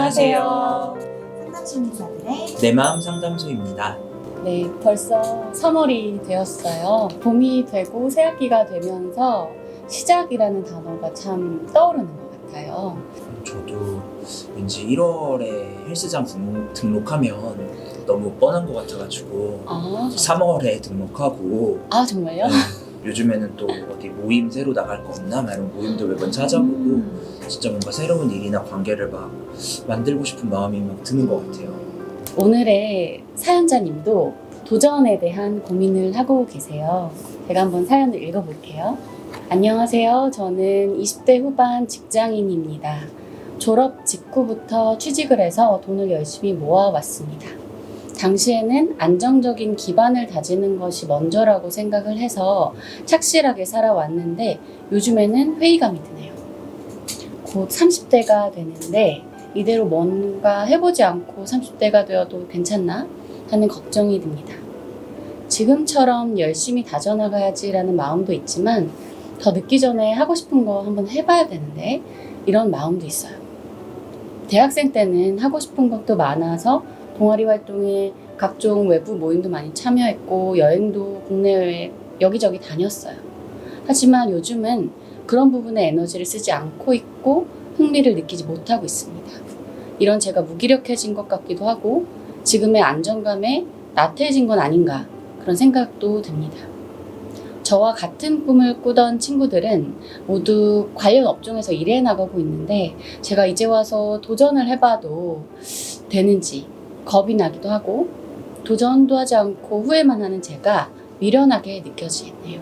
안녕하세요. 상담심리사들의 내 마음 상담소입니다. 네, 벌써 3월이 되었어요. 봄이 되고 새학기가 되면서 시작이라는 단어가 참 떠오르는 것 같아요. 저도 왠지 1월에 헬스장 등록하면 너무 뻔한 것 같아가지고 3월에 등록하고 정말요? 네, 요즘에는 또 어디 모임 새로 나갈 거 없나? 막 이런 모임도 매번 찾아보고 진짜 뭔가 새로운 일이나 관계를 막 만들고 싶은 마음이 막 드는 것 같아요. 오늘의 사연자님도 도전에 대한 고민을 하고 계세요. 제가 한번 사연을 읽어볼게요. 안녕하세요. 저는 20대 후반 직장인입니다. 졸업 직후부터 취직을 해서 돈을 열심히 모아왔습니다. 당시에는 안정적인 기반을 다지는 것이 먼저라고 생각을 해서 착실하게 살아왔는데 요즘에는 회의감이 드네요. 곧 30대가 되는데 이대로 뭔가 해보지 않고 30대가 되어도 괜찮나 하는 걱정이 듭니다. 지금처럼 열심히 다져나가야지라는 마음도 있지만 더 늦기 전에 하고 싶은 거 한번 해봐야 되는데 이런 마음도 있어요. 대학생 때는 하고 싶은 것도 많아서 동아리 활동에 각종 외부 모임도 많이 참여했고 여행도 국내외 여기저기 다녔어요. 하지만 요즘은 그런 부분에 에너지를 쓰지 않고 있고 흥미를 느끼지 못하고 있습니다. 이런 제가 무기력해진 것 같기도 하고 지금의 안정감에 나태해진 건 아닌가 그런 생각도 듭니다. 저와 같은 꿈을 꾸던 친구들은 모두 관련 업종에서 일해 나가고 있는데 제가 이제 와서 도전을 해봐도 되는지 겁이 나기도 하고 도전도 하지 않고 후회만 하는 제가 미련하게 느껴지네요.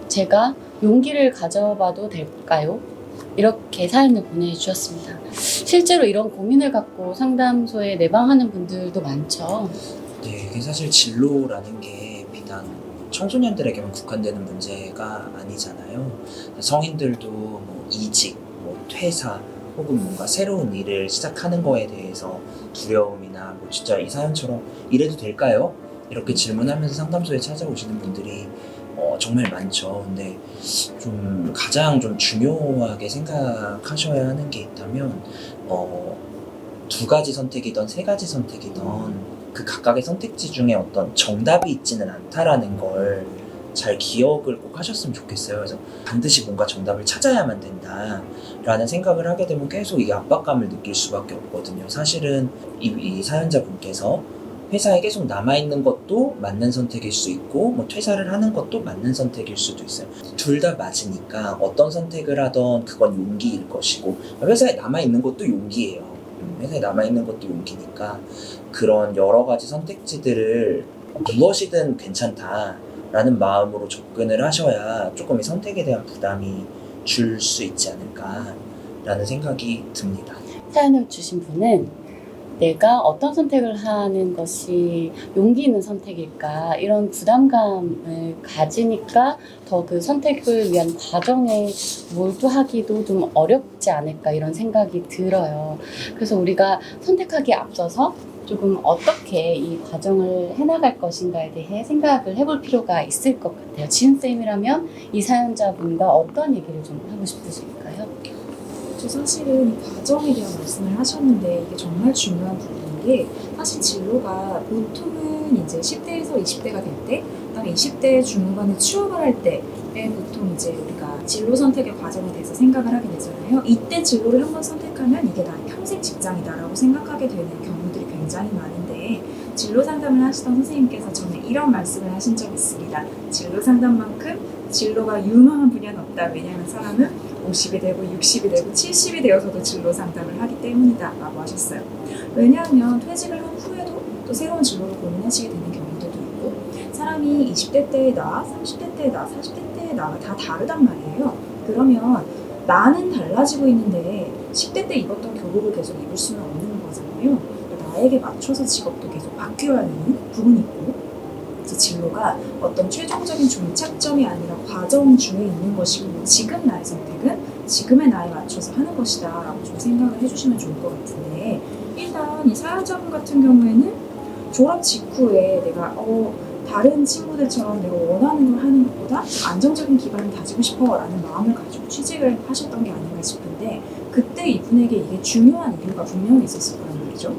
제가 용기를 가져봐도 될까요? 이렇게 사연을 보내주셨습니다. 실제로 이런 고민을 갖고 상담소에 내방하는 분들도 많죠. 네, 이게 사실 진로라는 게 비단 청소년들에게만 국한되는 문제가 아니잖아요. 성인들도 뭐 이직, 뭐 퇴사, 혹은 뭔가 새로운 일을 시작하는 거에 대해서 두려움이나 뭐 진짜 이 사연처럼 이래도 될까요? 이렇게 질문하면서 상담소에 찾아오시는 분들이 정말 많죠. 근데 좀 가장 좀 중요하게 생각하셔야 하는 게 있다면 두 가지 선택이든 세 가지 선택이든 그 각각의 선택지 중에 어떤 정답이 있지는 않다라는 걸 잘 기억을 꼭 하셨으면 좋겠어요. 그래서 반드시 뭔가 정답을 찾아야만 된다라는 생각을 하게 되면 계속 이 압박감을 느낄 수밖에 없거든요. 사실은 이 사연자분께서 회사에 계속 남아있는 것도 맞는 선택일 수 있고 뭐 퇴사를 하는 것도 맞는 선택일 수도 있어요. 둘 다 맞으니까 어떤 선택을 하던 그건 용기일 것이고 회사에 남아있는 것도 용기예요. 회사에 남아있는 것도 용기니까 그런 여러 가지 선택지들을 무엇이든 괜찮다라는 마음으로 접근을 하셔야 조금 이 선택에 대한 부담이 줄 수 있지 않을까라는 생각이 듭니다. 사연을 주신 분은 내가 어떤 선택을 하는 것이 용기 있는 선택일까 이런 부담감을 가지니까 더 그 선택을 위한 과정에 몰두하기도 좀 어렵지 않을까 이런 생각이 들어요. 그래서 우리가 선택하기에 앞서서 조금 어떻게 이 과정을 해나갈 것인가에 대해 생각을 해볼 필요가 있을 것 같아요. 지은쌤이라면 이 사연자분과 어떤 얘기를 좀 하고 싶으실까요? 저 사실은 이 과정에 대한 말씀을 하셨는데 이게 정말 중요한 부분인 게 사실 진로가 보통은 이제 10대에서 20대가 될 때 그다음에 20대 중후반에 취업을 할 때에 보통 이제 우리가 진로 선택의 과정에 대해서 생각을 하게 되잖아요. 이때 진로를 한번 선택하면 이게 나의 평생 직장이다라고 생각하게 되는 경우들이 굉장히 많은데 진로 상담을 하시던 선생님께서 전에 이런 말씀을 하신 적이 있습니다. 진로 상담만큼 진로가 유망한 분야는 없다. 왜냐하면 사람은 50이 되고 60이 되고 70이 되어서도 진로 상담을 하기 때문이다 라고 하셨어요. 왜냐하면 퇴직을 한 후에도 또 새로운 진로를 고민하시게 되는 경우들도 있고 사람이 20대 때의 나, 30대 때의 나, 40대 때의 나가 다 다르단 말이에요. 그러면 나는 달라지고 있는데 10대 때 입었던 교복을 계속 입을 수는 없는 거잖아요. 나에게 맞춰서 직업도 계속 바뀌어야 하는 부분이 있고 그래서 진로가 어떤 최종적인 종착점이 아니라 과정 중에 있는 것이고 지금 나의 선택은 지금의 나에 맞춰서 하는 것이다 라고 좀 생각을 해주시면 좋을 것 같은데 일단 이 사연자분 같은 경우에는 졸업 직후에 내가 다른 친구들처럼 내가 원하는 걸 하는 것보다 안정적인 기반을 다지고 싶어 라는 마음을 가지고 취직을 하셨던 게 아닌가 싶은데 그때 이분에게 이게 중요한 이유가 분명히 있었을 거란 말이죠.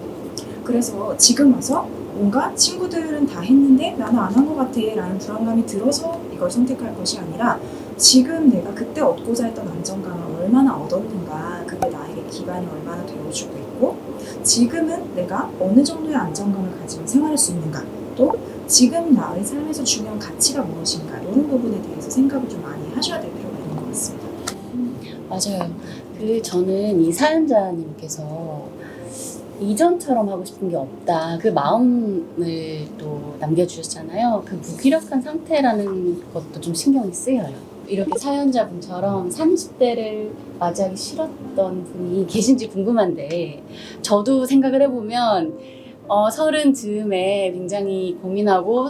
그래서 지금 와서 뭔가 친구들은 다 했는데 나는 안 한 것 같아 라는 불안감이 들어서 이걸 선택할 것이 아니라 지금 내가 그때 얻고자 했던 안정감을 얼마나 얻었는가, 그게 나에게 기반이 얼마나 되어주고 있고, 지금은 내가 어느 정도의 안정감을 가지고 생활할 수 있는가, 또 지금 나의 삶에서 중요한 가치가 무엇인가, 이런 부분에 대해서 생각을 좀 많이 하셔야 될 필요가 있는 것 같습니다. 맞아요. 저는 이 사연자님께서 이전처럼 하고 싶은 게 없다. 그 마음을 또 남겨주셨잖아요. 그 무기력한 상태라는 것도 좀 신경이 쓰여요. 이렇게 사연자분처럼 30대를 맞이하기 싫었던 분이 계신지 궁금한데, 저도 생각을 해보면 30 즈음에 굉장히 고민하고,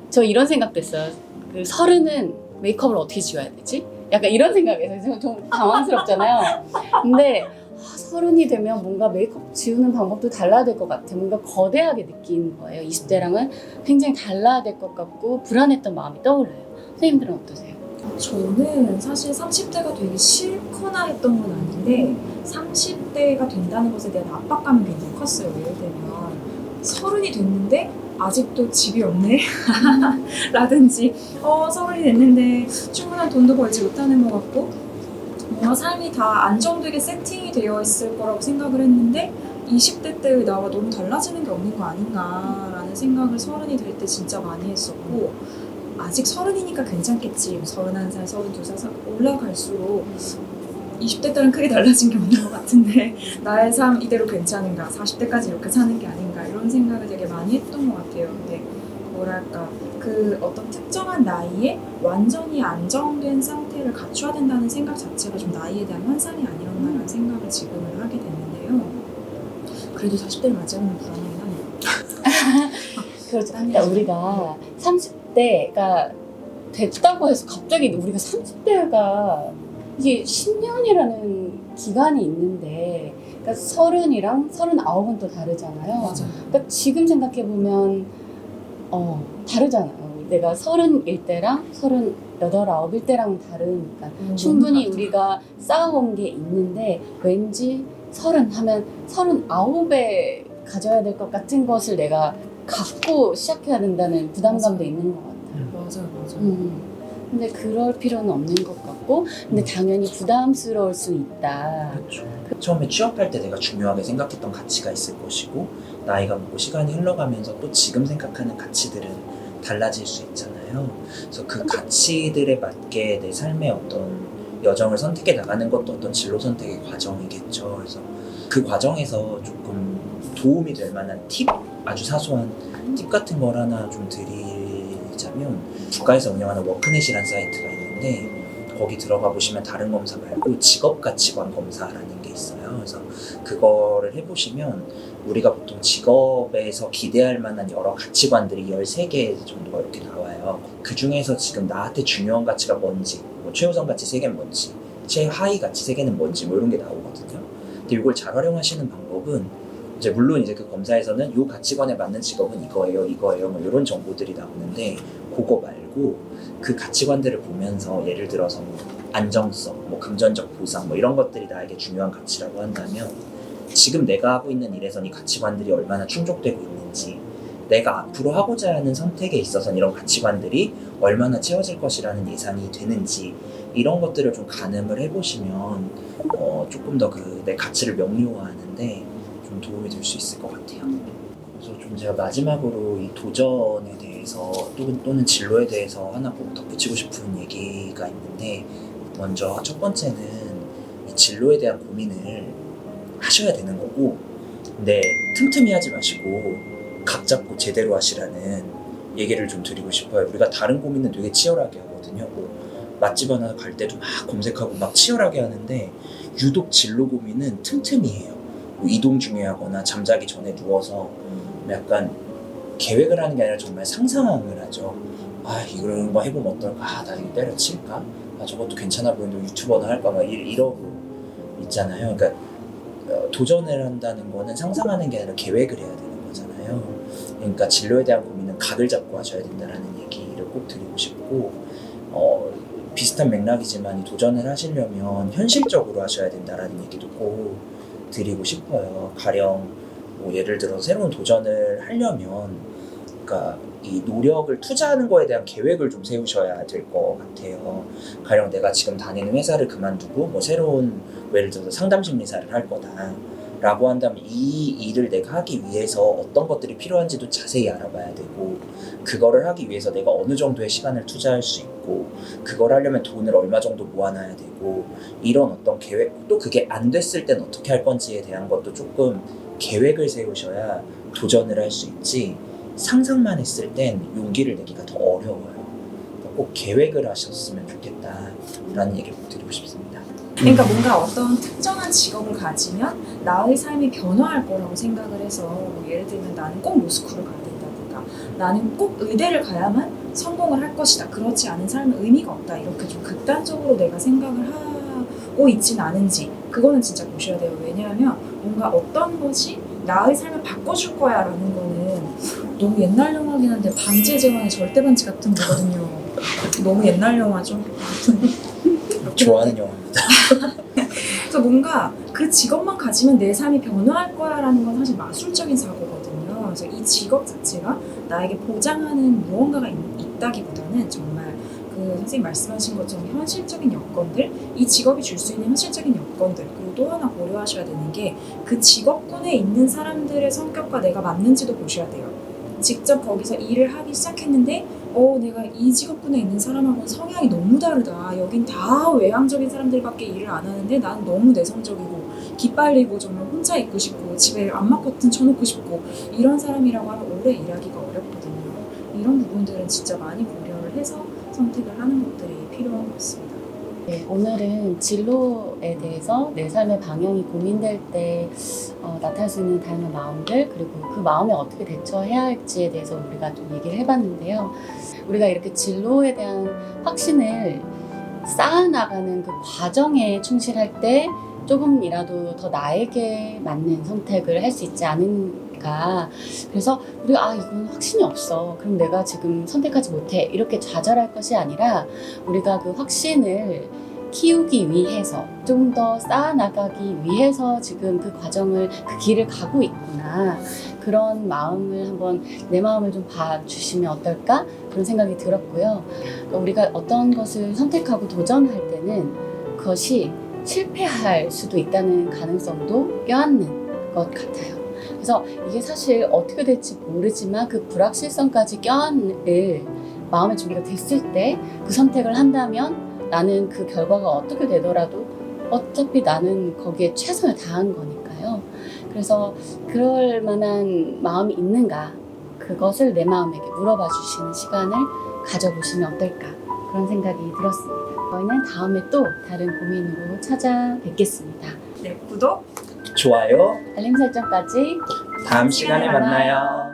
저 이런 생각도 했어요. 그 30은 메이크업을 어떻게 지워야 되지? 약간 이런 생각에서 좀 당황스럽잖아요. 근데 30이 되면 뭔가 메이크업 지우는 방법도 달라야 될 것 같아. 뭔가 거대하게 느끼는 거예요. 20대랑은 굉장히 달라야 될 것 같고 불안했던 마음이 떠올라요. 선생님들은 어떠세요? 저는 사실 30대가 되기 싫거나 했던 건 아닌데 30대가 된다는 것에 대한 압박감이 굉장히 컸어요. 예를 들면 30이 됐는데 아직도 집이 없네? 라든지 30이 됐는데 충분한 돈도 벌지 못하는 것 같고 뭔가 삶이 다 안정되게 세팅이 되어 있을 거라고 생각을 했는데 20대 때의 나와 너무 달라지는 게 없는 거 아닌가라는 생각을 30이 될 때 진짜 많이 했었고, 아직 30이니까 괜찮겠지, 31살, 32살 올라갈수록 20대 때랑 크게 달라진 게 없는 것 같은데 나의 삶 이대로 괜찮은가, 40대까지 이렇게 사는 게 아닌가, 이런 생각을 되게 많이 했던 것 같아요. 근데 뭐랄까, 그 어떤 특정한 나이에 완전히 안정된 상태를 갖춰야 된다는 생각 자체가 좀 나이에 대한 환상이 아니었나라는 생각을 지금은 하게 됐는데요. 그래도 40대를 맞이하면 불안하긴 하네요. 그렇죠. 그러니까 우리가 30대가 됐다고 해서 갑자기 우리가 30대가 이게 10년이라는 기간이 있는데, 그러니까 30이랑 39은 또 다르잖아요. 맞아요. 그러니까 지금 생각해보면 다르잖아요. 내가 30일 때랑 38, 9일 때랑 다르니까 충분히 우리가 쌓아온 게 있는데, 왠지 30 하면 39에 가져야 될 것 같은 것을 내가 갖고 시작해야 된다는 부담감도 맞아요. 있는 것 같아요. 맞아요. 근데 그럴 필요는 없는 것 같고, 근데 당연히 부담스러울 수 있다. 그렇죠. 처음에 취업할 때 내가 중요하게 생각했던 가치가 있을 것이고, 나이가 먹고 시간이 흘러가면서 또 지금 생각하는 가치들은 달라질 수 있잖아요. 그래서 그 가치들에 맞게 내 삶의 어떤 여정을 선택해 나가는 것도 어떤 진로 선택의 과정이겠죠. 그래서 그 과정에서 조금 도움이 될 만한 팁, 아주 사소한 팁 같은 걸 하나 좀 드리자면, 국가에서 운영하는 워크넷이라는 사이트가 있는데 거기 들어가 보시면 다른 검사 말고 직업가치관 검사라는 게 있어요. 그래서 그거를 해보시면 우리가 보통 직업에서 기대할 만한 여러 가치관들이 13개 정도가 이렇게 나와요. 그 중에서 지금 나한테 중요한 가치가 뭔지, 뭐 최우선 가치 3개는 뭔지, 최하위 가치 3개는 뭔지, 뭐 이런 게 나오거든요. 근데 이걸 잘 활용하시는 방법은, 이제 물론 이제 그 검사에서는 이 가치관에 맞는 직업은 이거예요, 뭐 이런 정보들이 나오는데, 그거 말고 그 가치관들을 보면서 예를 들어서 뭐 안정성, 뭐 금전적 보상, 뭐 이런 것들이 나에게 중요한 가치라고 한다면, 지금 내가 하고 있는 일에선 이 가치관들이 얼마나 충족되고 있는지, 내가 앞으로 하고자 하는 선택에 있어서는 이런 가치관들이 얼마나 채워질 것이라는 예상이 되는지, 이런 것들을 좀 가늠을 해보시면 조금 더 그 내 가치를 명료화하는데 좀 도움이 될 수 있을 것 같아요. 그래서 좀 제가 마지막으로 이 도전에 대해서 또는 진로에 대해서 하나 꼭 덧붙이고 싶은 얘기가 있는데, 먼저 첫 번째는 이 진로에 대한 고민을 하셔야 되는 거고, 근데 틈틈이 하지 마시고 각 잡고 제대로 하시라는 얘기를 좀 드리고 싶어요. 우리가 다른 고민은 되게 치열하게 하거든요. 뭐 맛집 하나 갈 때도 막 검색하고 막 치열하게 하는데, 유독 진로 고민은 틈틈이 해요. 뭐 이동 중에 하거나 잠자기 전에 누워서 약간 계획을 하는 게 아니라 정말 상상을 하죠. 아, 이런 거 해보면 어떨까? 아, 나 이거 때려칠까? 아, 저것도 괜찮아 보이는데 유튜버나 할까? 막 이러고 있잖아요. 그러니까 도전을 한다는 거는 상상하는 게 아니라 계획을 해야 되는 거잖아요. 그러니까 진로에 대한 고민은 각을 잡고 하셔야 된다는 얘기를 꼭 드리고 싶고, 비슷한 맥락이지만 이 도전을 하시려면 현실적으로 하셔야 된다라는 얘기도 꼭 드리고 싶어요. 가령 뭐 예를 들어 새로운 도전을 하려면 그러니까 이 노력을 투자하는 거에 대한 계획을 좀 세우셔야 될 것 같아요. 가령 내가 지금 다니는 회사를 그만두고 뭐 새로운 예를 들어서 상담 심리사를 할 거다 라고 한다면 이 일을 내가 하기 위해서 어떤 것들이 필요한지도 자세히 알아봐야 되고 그거를 하기 위해서 내가 어느 정도의 시간을 투자할 수 있고 그걸 하려면 돈을 얼마 정도 모아놔야 되고 이런 어떤 계획 또 그게 안 됐을 땐 어떻게 할 건지에 대한 것도 조금 계획을 세우셔야 도전을 할 수 있지 상상만 했을 땐 용기를 내기가 더 어려워요. 꼭 계획을 하셨으면 좋겠다라는 얘기를 꼭 드리고 싶습니다. 그러니까 뭔가 어떤 특정한 직업을 가지면 나의 삶이 변화할 거라고 생각을 해서 뭐 예를 들면 나는 꼭 로스쿨을 가야 된다든가 나는 꼭 의대를 가야만 성공을 할 것이다. 그렇지 않은 삶은 의미가 없다. 이렇게 좀 극단적으로 내가 생각을 하고 있진 않은지 그거는 진짜 보셔야 돼요. 왜냐하면 뭔가 어떤 것이 나의 삶을 바꿔줄 거야 라는 거는 너무 옛날 영화긴 한데 반지의 제왕의 절대반지 같은 거거든요. 너무 옛날 영화죠. 좋아하는 영화입니다. 그래서 뭔가 그 직업만 가지면 내 삶이 변화할 거야라는 건 사실 마술적인 사고거든요. 그래서 이 직업 자체가 나에게 보장하는 무언가가 있다기보다는 정말 그 선생님 말씀하신 것처럼 현실적인 여건들, 이 직업이 줄 수 있는 현실적인 여건들, 그리고 또 하나 고려하셔야 되는 게 그 직업군에 있는 사람들의 성격과 내가 맞는지도 보셔야 돼요. 직접 거기서 일을 하기 시작했는데 내가 이 직업군에 있는 사람하고는 성향이 너무 다르다. 여긴 다 외향적인 사람들밖에 일을 안 하는데 난 너무 내성적이고 기빨리고 정말 혼자 있고 싶고 집에 암막 커튼 쳐놓고 싶고 이런 사람이라고 하면 오래 일하기가 어렵거든요. 이런 부분들은 진짜 많이 고려를 해서 선택을 하는 것들이 필요한 것 같습니다. 네, 오늘은 진로에 대해서 내 삶의 방향이 고민될 때 나타날 수 있는 다양한 마음들 그리고 그 마음에 어떻게 대처해야 할지에 대해서 우리가 좀 얘기를 해봤는데요. 우리가 이렇게 진로에 대한 확신을 쌓아나가는 그 과정에 충실할 때 조금이라도 더 나에게 맞는 선택을 할 수 있지 않은가. 그래서 우리가 이건 확신이 없어. 그럼 내가 지금 선택하지 못해. 이렇게 좌절할 것이 아니라 우리가 그 확신을 키우기 위해서 좀 더 쌓아나가기 위해서 지금 그 과정을 그 길을 가고 있구나. 그런 마음을 한번 내 마음을 좀 봐주시면 어떨까? 그런 생각이 들었고요. 우리가 어떤 것을 선택하고 도전할 때는 그것이 실패할 수도 있다는 가능성도 껴안는 것 같아요. 그래서 이게 사실 어떻게 될지 모르지만 그 불확실성까지 껴안을 마음의 준비가 됐을 때 그 선택을 한다면 나는 그 결과가 어떻게 되더라도 어차피 나는 거기에 최선을 다한 거니까요. 그래서 그럴 만한 마음이 있는가 그것을 내 마음에게 물어봐 주시는 시간을 가져보시면 어떨까 그런 생각이 들었습니다. 저희는 다음에 또 다른 고민으로 찾아뵙겠습니다. 네, 구독! 좋아요. 알림 설정까지 다음 시간에 만나요.